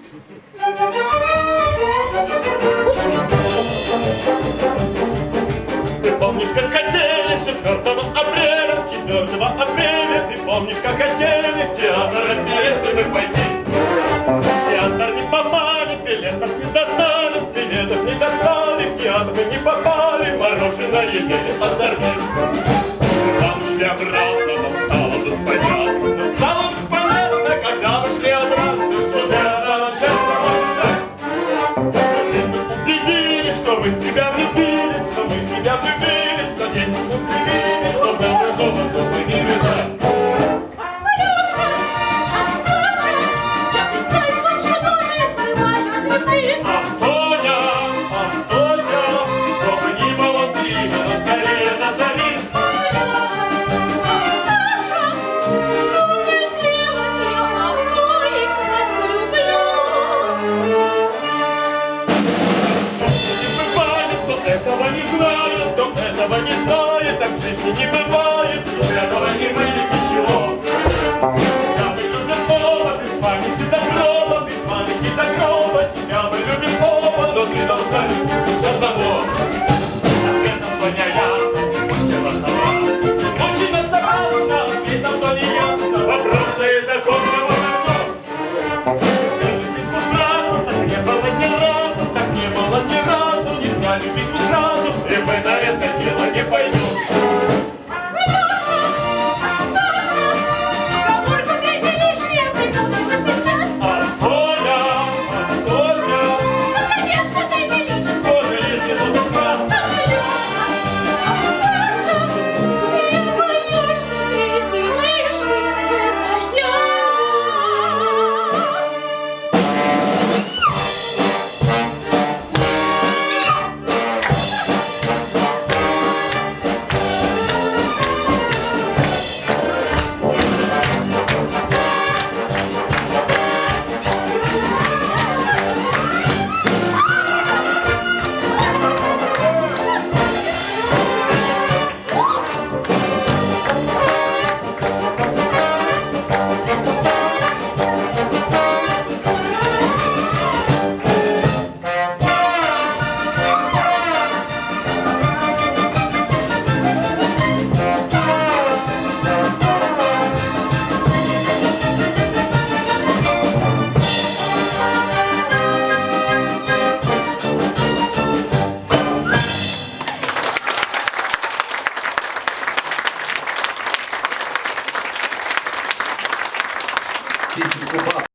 Ты помнишь, как хотели 4 апреля, 4 апреля, ты помнишь, как хотели в театр билеты пойти. В театр не попали, билетов не достали, билетов не достали, в театр не попали, мороженое ели озорник. Когда мы шли обратно, нам стало тут понятно, нам стало тут понятно, когда мы шли обратно, что для счастья мы убедились, что мы в тебя влюбились, что мы в тебя влюбились, что день мы удивились, что нам готово, мы не видать. Этого не знает, кто этого не знает, так в жизни не бывает, без этого не выйдет ничего. Тебя мы любим оба, без памяти до гроба, без памяти до гроба, тебя мы любим оба, но ты должна любить одного. Так это мне ясно, не мучай волноваться, не мучай нас напрасно, ведь нам то не ясно, вопрос стоит такой для вас. Любить сразу, так не было ни разу, так не было ни разу, нельзя любить сразу, и мы на это дело не пойдем. Песенку